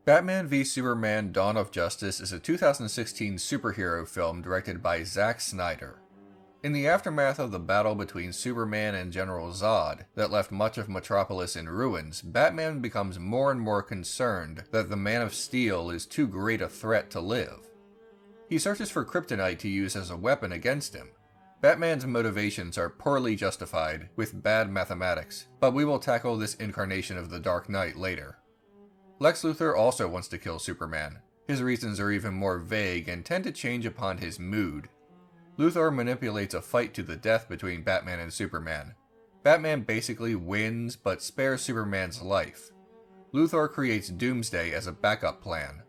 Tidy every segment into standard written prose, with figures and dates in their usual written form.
Batman v Superman: Dawn of Justice is a 2016 superhero film directed by Zack Snyder. In the aftermath of the battle between Superman and General Zod that left much of Metropolis in ruins, Batman becomes more and more concerned that the Man of Steel is too great a threat to live. He searches for kryptonite to use as a weapon against him. Batman's motivations are poorly justified with bad mathematics, but we will tackle this incarnation of the Dark Knight later. Lex Luthor also wants to kill Superman. His reasons are even more vague and tend to change upon his mood. Luthor manipulates a fight to the death between Batman and Superman. Batman basically wins, but spares Superman's life. Luthor creates Doomsday as a backup plan.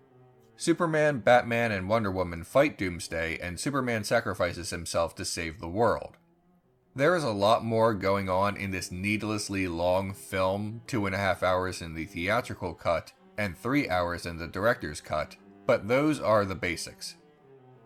Superman, Batman, and Wonder Woman fight Doomsday, and Superman sacrifices himself to save the world. There is a lot more going on in this needlessly long film, 2.5 hours in the theatrical cut, and 3 hours in the director's cut, but those are the basics.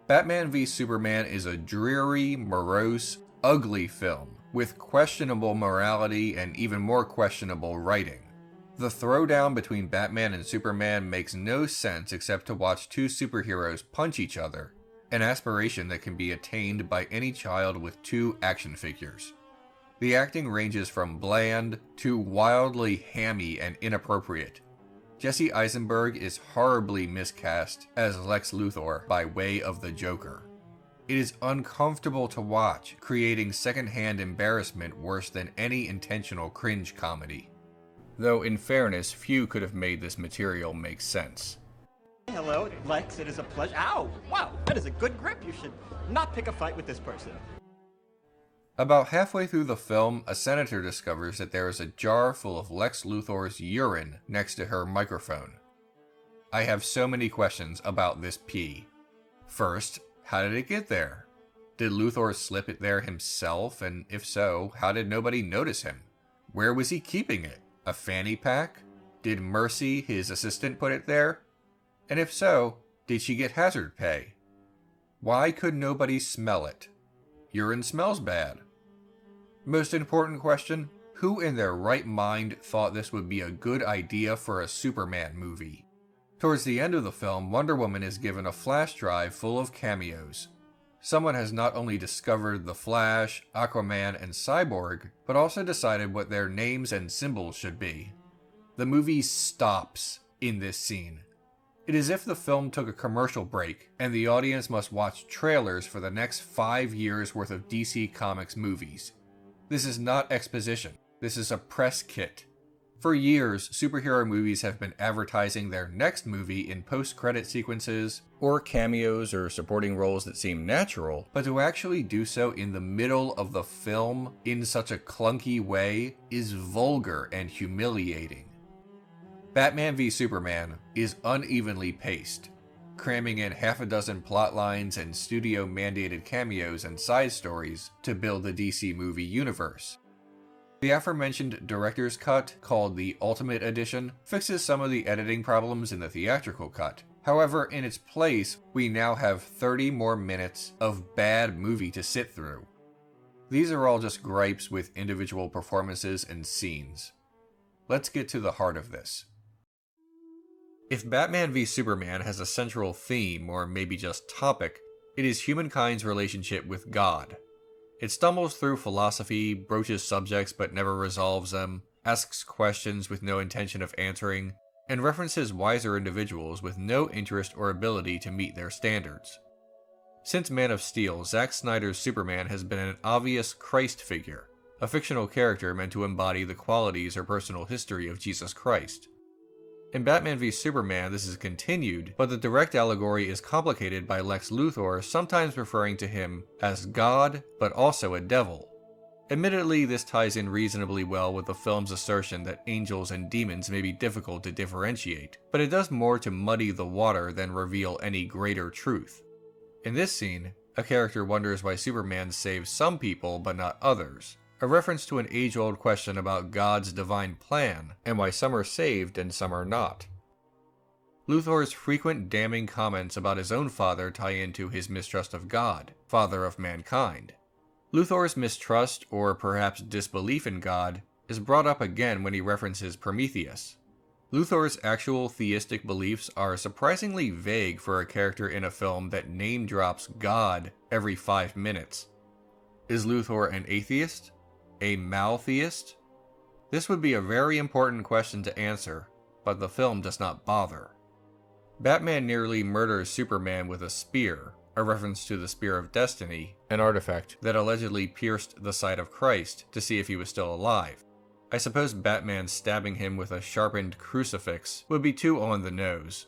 Batman v Superman is a dreary, morose, ugly film, with questionable morality and even more questionable writing. The throwdown between Batman and Superman makes no sense except to watch two superheroes punch each other, an aspiration that can be attained by any child with two action figures. The acting ranges from bland to wildly hammy and inappropriate. Jesse Eisenberg is horribly miscast as Lex Luthor by way of the Joker. It is uncomfortable to watch, creating secondhand embarrassment worse than any intentional cringe comedy. Though in fairness, few could have made this material make sense. Hello, Lex, it is a pleasure. Ow! Wow, that is a good grip. You should not pick a fight with this person. About halfway through the film, a senator discovers that there is a jar full of Lex Luthor's urine next to her microphone. I have so many questions about this pee. First, how did it get there? Did Luthor slip it there himself, and if so, how did nobody notice him? Where was he keeping it? A fanny pack? Did Mercy, his assistant, put it there? And if so, did she get hazard pay? Why could nobody smell it? Urine smells bad. Most important question, who in their right mind thought this would be a good idea for a Superman movie? Towards the end of the film, Wonder Woman is given a flash drive full of cameos. Someone has not only discovered the Flash, Aquaman, and Cyborg, but also decided what their names and symbols should be. The movie stops in this scene. It is as if the film took a commercial break, and the audience must watch trailers for the next 5 years worth of DC Comics movies. This is not exposition. This is a press kit. For years, superhero movies have been advertising their next movie in post-credit sequences, or cameos or supporting roles that seem natural, but to actually do so in the middle of the film in such a clunky way is vulgar and humiliating. Batman v Superman is unevenly paced, cramming in half a dozen plot lines and studio-mandated cameos and side stories to build the DC movie universe. The aforementioned director's cut, called the Ultimate Edition, fixes some of the editing problems in the theatrical cut. However, in its place, we now have 30 more minutes of bad movie to sit through. These are all just gripes with individual performances and scenes. Let's get to the heart of this. If Batman v Superman has a central theme, or maybe just topic, it is humankind's relationship with God. It stumbles through philosophy, broaches subjects but never resolves them, asks questions with no intention of answering, and references wiser individuals with no interest or ability to meet their standards. Since Man of Steel, Zack Snyder's Superman has been an obvious Christ figure, a fictional character meant to embody the qualities or personal history of Jesus Christ. In Batman v Superman, this is continued, but the direct allegory is complicated by Lex Luthor sometimes referring to him as God, but also a devil. Admittedly, this ties in reasonably well with the film's assertion that angels and demons may be difficult to differentiate, but it does more to muddy the water than reveal any greater truth. In this scene, a character wonders why Superman saves some people but not others, a reference to an age-old question about God's divine plan, and why some are saved and some are not. Luthor's frequent damning comments about his own father tie into his mistrust of God, father of mankind. Luthor's mistrust, or perhaps disbelief in God, is brought up again when he references Prometheus. Luthor's actual theistic beliefs are surprisingly vague for a character in a film that name drops God every 5 minutes. Is Luthor an atheist? A maltheist? This would be a very important question to answer, but the film does not bother. Batman nearly murders Superman with a spear, a reference to the Spear of Destiny, an artifact that allegedly pierced the side of Christ to see if he was still alive. I suppose Batman stabbing him with a sharpened crucifix would be too on the nose.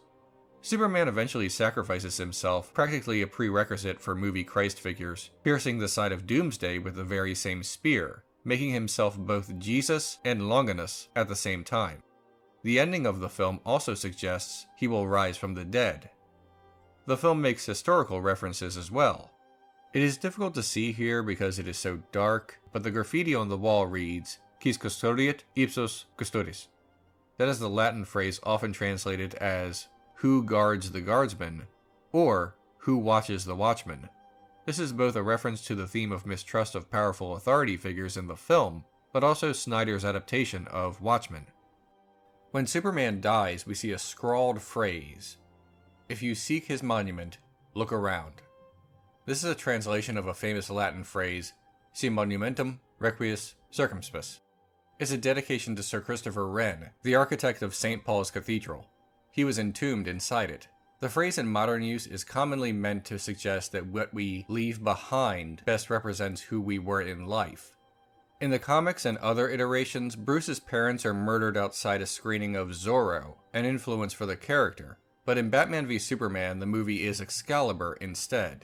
Superman eventually sacrifices himself, practically a prerequisite for movie Christ figures, piercing the side of Doomsday with the very same spear, making himself both Jesus and Longinus at the same time. The ending of the film also suggests he will rise from the dead. The film makes historical references as well. It is difficult to see here because it is so dark, but the graffiti on the wall reads, Quis custodiet ipsos custodis. That is the Latin phrase often translated as, who guards the guardsman, or who watches the watchman. This is both a reference to the theme of mistrust of powerful authority figures in the film, but also Snyder's adaptation of Watchmen. When Superman dies, we see a scrawled phrase, if you seek his monument, look around. This is a translation of a famous Latin phrase, si monumentum requies circumspes. It's a dedication to Sir Christopher Wren, the architect of St. Paul's Cathedral. He was entombed inside it. The phrase in modern use is commonly meant to suggest that what we leave behind best represents who we were in life. In the comics and other iterations, Bruce's parents are murdered outside a screening of Zorro, an influence for the character, but in Batman v Superman, the movie is Excalibur instead.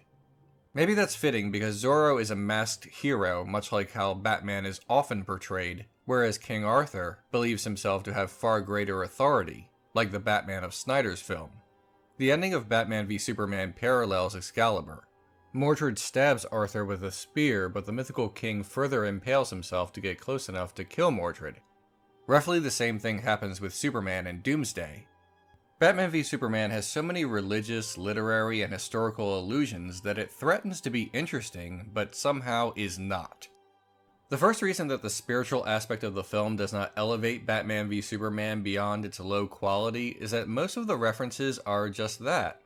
Maybe that's fitting because Zorro is a masked hero, much like how Batman is often portrayed, whereas King Arthur believes himself to have far greater authority, like the Batman of Snyder's film. The ending of Batman v Superman parallels Excalibur. Mordred stabs Arthur with a spear, but the mythical king further impales himself to get close enough to kill Mordred. Roughly the same thing happens with Superman and Doomsday. Batman v Superman has so many religious, literary, and historical allusions that it threatens to be interesting, but somehow is not. The first reason that the spiritual aspect of the film does not elevate Batman v Superman beyond its low quality is that most of the references are just that,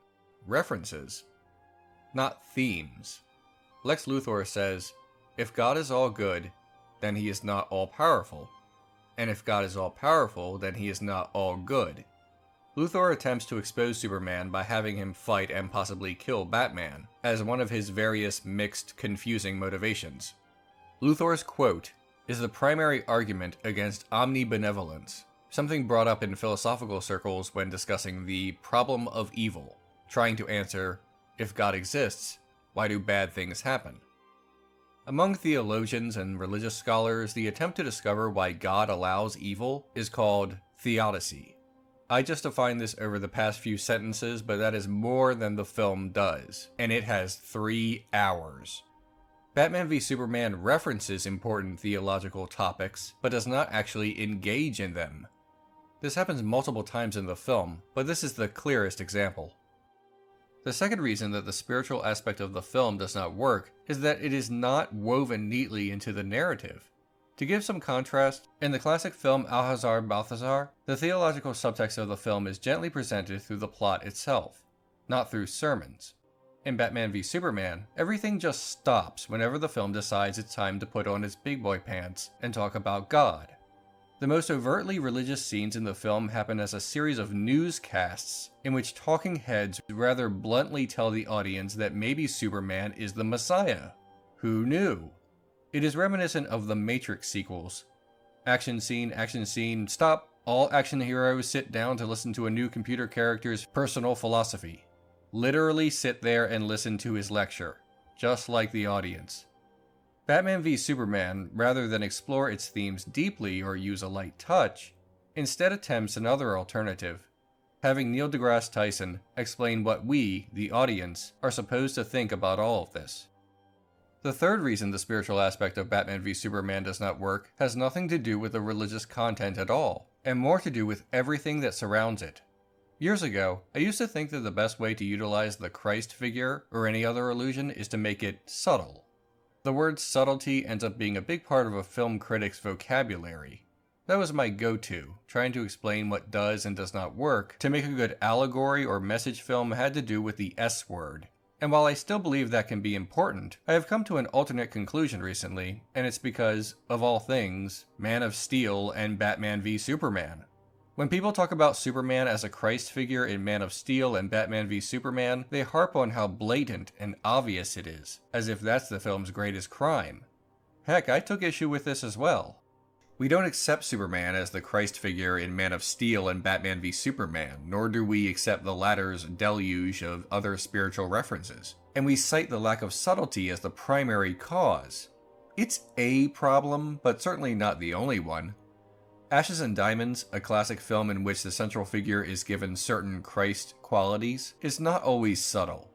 references, not themes. Lex Luthor says, if God is all good, then he is not all powerful, and if God is all powerful, then he is not all good. Luthor attempts to expose Superman by having him fight and possibly kill Batman, as one of his various mixed, confusing motivations. Luthor's quote is the primary argument against omnibenevolence, something brought up in philosophical circles when discussing the problem of evil, trying to answer, if God exists, why do bad things happen? Among theologians and religious scholars, the attempt to discover why God allows evil is called theodicy. I just defined this over the past few sentences, but that is more than the film does, and it has 3 hours. Batman v Superman references important theological topics, but does not actually engage in them. This happens multiple times in the film, but this is the clearest example. The second reason that the spiritual aspect of the film does not work is that it is not woven neatly into the narrative. To give some contrast, in the classic film Alcazar Balthazar, the theological subtext of the film is gently presented through the plot itself, not through sermons. In Batman v Superman, everything just stops whenever the film decides it's time to put on its big boy pants and talk about God. The most overtly religious scenes in the film happen as a series of newscasts in which talking heads rather bluntly tell the audience that maybe Superman is the Messiah. Who knew? It is reminiscent of the Matrix sequels. Action scene, stop. All action heroes sit down to listen to a new computer character's personal philosophy. Literally sit there and listen to his lecture, just like the audience. Batman v Superman, rather than explore its themes deeply or use a light touch, instead attempts another alternative, having Neil deGrasse Tyson explain what we, the audience, are supposed to think about all of this. The third reason the spiritual aspect of Batman v Superman does not work has nothing to do with the religious content at all, and more to do with everything that surrounds it. Years ago, I used to think that the best way to utilize the Christ figure or any other illusion is to make it subtle. The word subtlety ends up being a big part of a film critic's vocabulary. That was my go-to, trying to explain what does and does not work to make a good allegory or message film had to do with the S word. And while I still believe that can be important, I have come to an alternate conclusion recently, and it's because, of all things, Man of Steel and Batman v Superman. When people talk about Superman as a Christ figure in Man of Steel and Batman v Superman, they harp on how blatant and obvious it is, as if that's the film's greatest crime. Heck, I took issue with this as well. We don't accept Superman as the Christ figure in Man of Steel and Batman v Superman, nor do we accept the latter's deluge of other spiritual references. And we cite the lack of subtlety as the primary cause. It's a problem, but certainly not the only one. Ashes and Diamonds, a classic film in which the central figure is given certain Christ qualities, is not always subtle.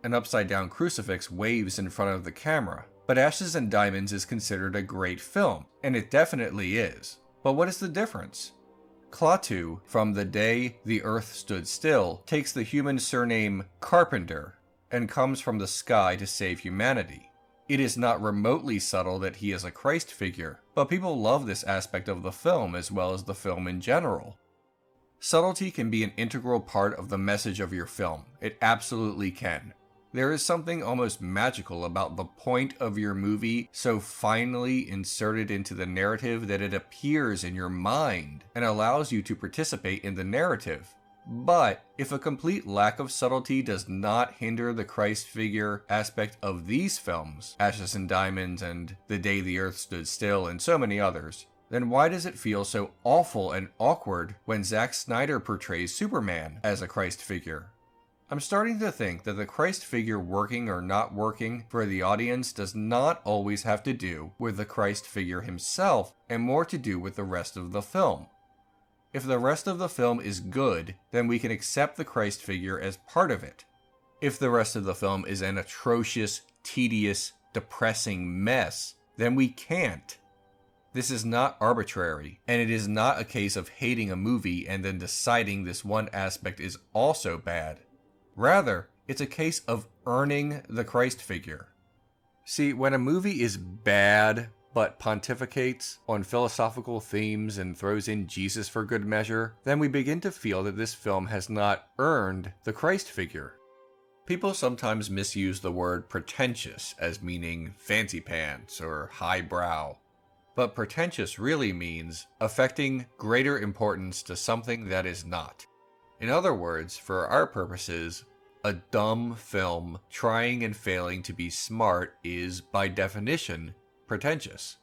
An upside-down crucifix waves in front of the camera, but Ashes and Diamonds is considered a great film, and it definitely is. But what is the difference? Klaatu, from The Day the Earth Stood Still, takes the human surname Carpenter, and comes from the sky to save humanity. It is not remotely subtle that he is a Christ figure, but people love this aspect of the film as well as the film in general. Subtlety can be an integral part of the message of your film. It absolutely can. There is something almost magical about the point of your movie so finely inserted into the narrative that it appears in your mind and allows you to participate in the narrative. But if a complete lack of subtlety does not hinder the Christ figure aspect of these films, Ashes and Diamonds and The Day the Earth Stood Still and so many others, then why does it feel so awful and awkward when Zack Snyder portrays Superman as a Christ figure? I'm starting to think that the Christ figure working or not working for the audience does not always have to do with the Christ figure himself, and more to do with the rest of the film. If the rest of the film is good, then we can accept the Christ figure as part of it. If the rest of the film is an atrocious, tedious, depressing mess, then we can't. This is not arbitrary, and it is not a case of hating a movie and then deciding this one aspect is also bad. Rather, it's a case of earning the Christ figure. See, when a movie is bad, but pontificates on philosophical themes and throws in Jesus for good measure, then we begin to feel that this film has not earned the Christ figure. People sometimes misuse the word pretentious as meaning fancy pants or highbrow. But pretentious really means affecting greater importance to something that is not. In other words, for our purposes, a dumb film trying and failing to be smart is, by definition, pretentious.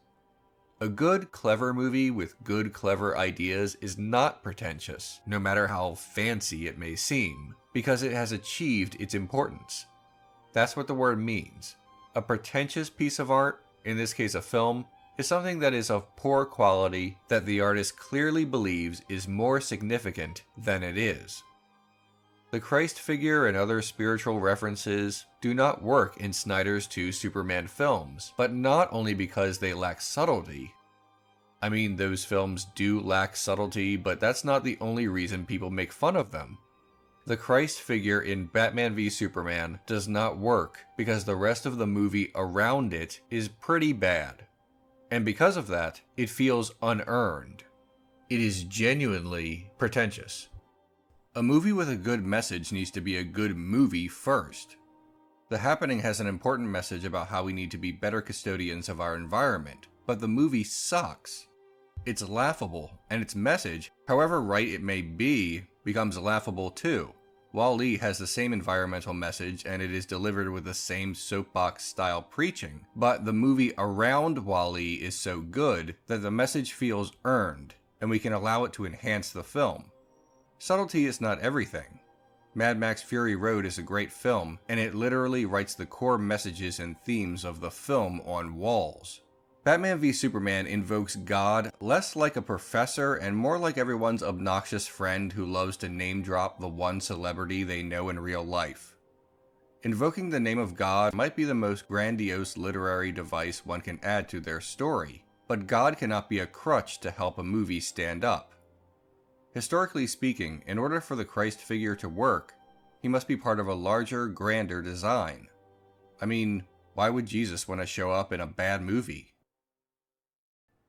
A good, clever movie with good, clever ideas is not pretentious, no matter how fancy it may seem, because it has achieved its importance. That's what the word means. A pretentious piece of art, in this case a film, is something that is of poor quality that the artist clearly believes is more significant than it is. The Christ figure and other spiritual references do not work in Snyder's two Superman films, but not only because they lack subtlety. I mean, those films do lack subtlety, but that's not the only reason people make fun of them. The Christ figure in Batman v Superman does not work because the rest of the movie around it is pretty bad. And because of that, it feels unearned. It is genuinely pretentious. A movie with a good message needs to be a good movie first. The Happening has an important message about how we need to be better custodians of our environment, but the movie sucks. It's laughable, and its message, however right it may be, becomes laughable too. Wall-E has the same environmental message and it is delivered with the same soapbox-style preaching, but the movie around Wall-E is so good that the message feels earned, and we can allow it to enhance the film. Subtlety is not everything. Mad Max Fury Road is a great film, and it literally writes the core messages and themes of the film on walls. Batman v Superman invokes God less like a professor and more like everyone's obnoxious friend who loves to name-drop the one celebrity they know in real life. Invoking the name of God might be the most grandiose literary device one can add to their story, but God cannot be a crutch to help a movie stand up. Historically speaking, in order for the Christ figure to work, he must be part of a larger, grander design. I mean, why would Jesus want to show up in a bad movie?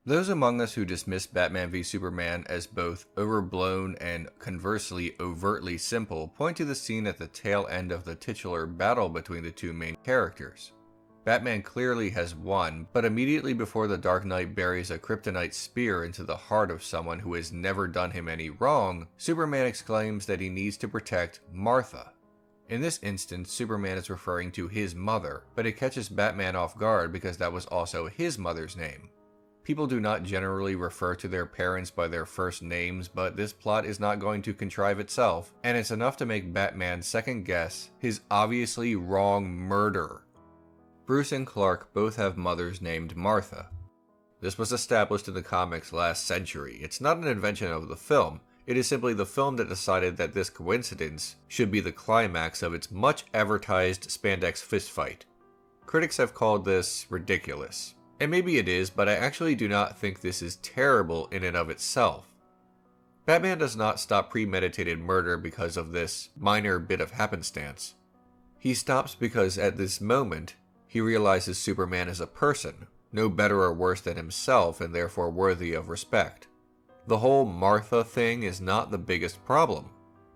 Those among us who dismiss Batman v Superman as both overblown and conversely overtly simple point to the scene at the tail end of the titular battle between the two main characters. Batman clearly has won, but immediately before the Dark Knight buries a kryptonite spear into the heart of someone who has never done him any wrong, Superman exclaims that he needs to protect Martha. In this instance, Superman is referring to his mother, but it catches Batman off guard because that was also his mother's name. People do not generally refer to their parents by their first names, but this plot is not going to contrive itself, and it's enough to make Batman second guess his obviously wrong murder. Bruce and Clark both have mothers named Martha. This was established in the comics last century. It's not an invention of the film. It is simply the film that decided that this coincidence should be the climax of its much advertised spandex fistfight. Critics have called this ridiculous. And maybe it is, but I actually do not think this is terrible in and of itself. Batman does not stop premeditated murder because of this minor bit of happenstance. He stops because at this moment, he realizes Superman is a person, no better or worse than himself and therefore worthy of respect. The whole Martha thing is not the biggest problem.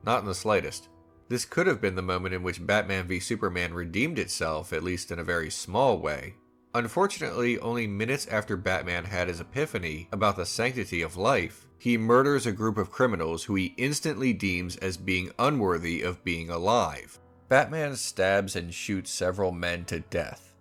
Not in the slightest. This could have been the moment in which Batman v Superman redeemed itself, at least in a very small way. Unfortunately, only minutes after Batman had his epiphany about the sanctity of life, he murders a group of criminals who he instantly deems as being unworthy of being alive. Batman stabs and shoots several men to death.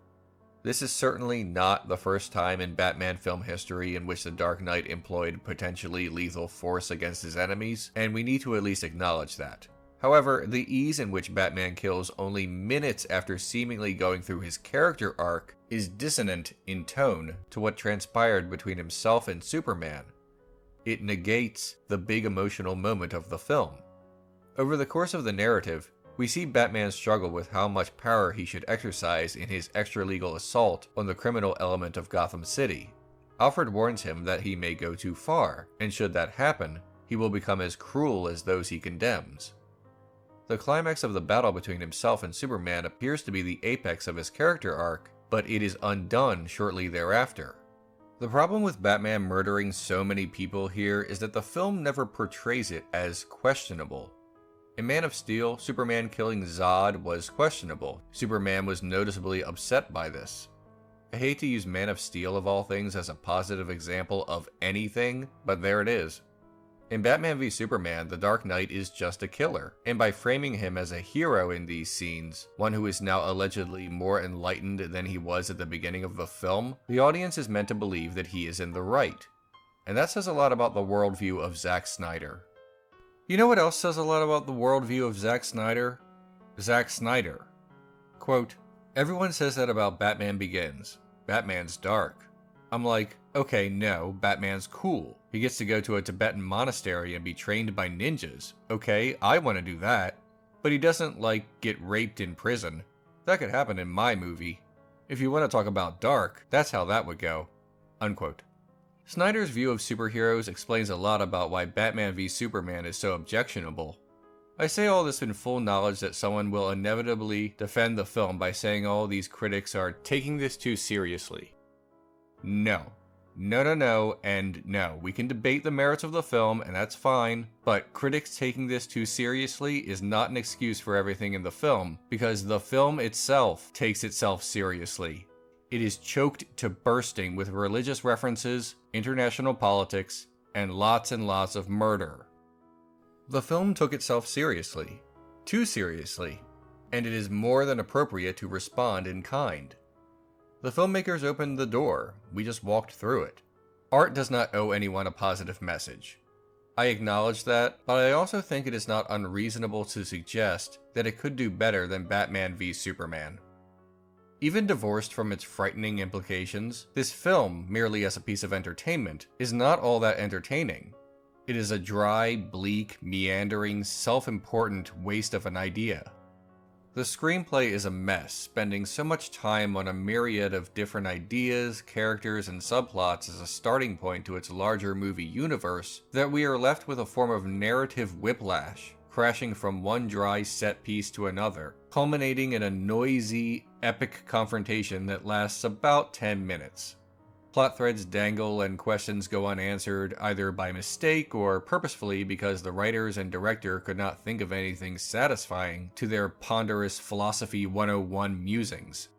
This is certainly not the first time in Batman film history in which the Dark Knight employed potentially lethal force against his enemies, and we need to at least acknowledge that. However, the ease in which Batman kills only minutes after seemingly going through his character arc is dissonant in tone to what transpired between himself and Superman. It negates the big emotional moment of the film. Over the course of the narrative, we see Batman struggle with how much power he should exercise in his extra-legal assault on the criminal element of Gotham City. Alfred warns him that he may go too far, and should that happen, he will become as cruel as those he condemns. The climax of the battle between himself and Superman appears to be the apex of his character arc, but it is undone shortly thereafter. The problem with Batman murdering so many people here is that the film never portrays it as questionable. In Man of Steel, Superman killing Zod was questionable. Superman was noticeably upset by this. I hate to use Man of Steel of all things as a positive example of anything, but there it is. In Batman v Superman, the Dark Knight is just a killer, and by framing him as a hero in these scenes, one who is now allegedly more enlightened than he was at the beginning of the film, the audience is meant to believe that he is in the right. And that says a lot about the worldview of Zack Snyder. You know what else says a lot about the worldview of Zack Snyder? Zack Snyder. Quote, "Everyone says that about Batman Begins. Batman's dark." I'm like, okay, no, Batman's cool. He gets to go to a Tibetan monastery and be trained by ninjas. Okay, I want to do that. But he doesn't, get raped in prison. That could happen in my movie. If you want to talk about dark, that's how that would go. Unquote. Snyder's view of superheroes explains a lot about why Batman v Superman is so objectionable. I say all this in full knowledge that someone will inevitably defend the film by saying all these critics are taking this too seriously. No. No, and no. We can debate the merits of the film, and that's fine, but critics taking this too seriously is not an excuse for everything in the film, because the film itself takes itself seriously. It is choked to bursting with religious references, international politics, and lots of murder. The film took itself seriously. Too seriously. And it is more than appropriate to respond in kind. The filmmakers opened the door, we just walked through it. Art does not owe anyone a positive message. I acknowledge that, but I also think it is not unreasonable to suggest that it could do better than Batman v Superman. Even divorced from its frightening implications, this film, merely as a piece of entertainment, is not all that entertaining. It is a dry, bleak, meandering, self-important waste of an idea. The screenplay is a mess, spending so much time on a myriad of different ideas, characters, and subplots as a starting point to its larger movie universe, that we are left with a form of narrative whiplash, crashing from one dry set piece to another, culminating in a noisy, epic confrontation that lasts about 10 minutes. Plot threads dangle and questions go unanswered either by mistake or purposefully because the writers and director could not think of anything satisfying to their ponderous Philosophy 101 musings.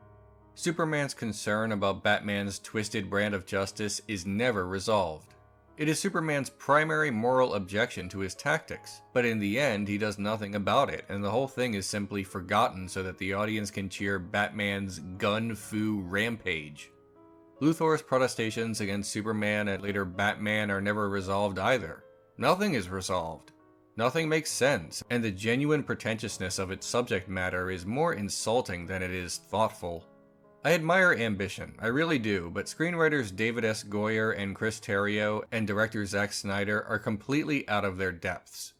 Superman's concern about Batman's twisted brand of justice is never resolved. It is Superman's primary moral objection to his tactics, but in the end he does nothing about it, and the whole thing is simply forgotten so that the audience can cheer Batman's gun-fu rampage. Luthor's protestations against Superman and later Batman are never resolved either. Nothing is resolved. Nothing makes sense, and the genuine pretentiousness of its subject matter is more insulting than it is thoughtful. I admire ambition, I really do, but screenwriters David S. Goyer and Chris Terrio and director Zack Snyder are completely out of their depths.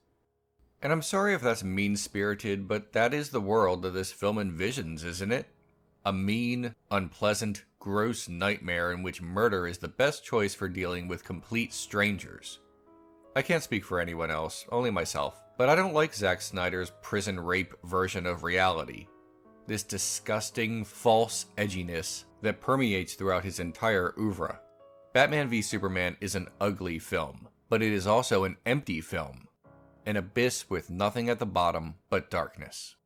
And I'm sorry if that's mean-spirited, but that is the world that this film envisions, isn't it? A mean, unpleasant, gross nightmare in which murder is the best choice for dealing with complete strangers. I can't speak for anyone else, only myself, but I don't like Zack Snyder's prison rape version of reality. This disgusting, false edginess that permeates throughout his entire oeuvre. Batman v Superman is an ugly film, but it is also an empty film. An abyss with nothing at the bottom but darkness.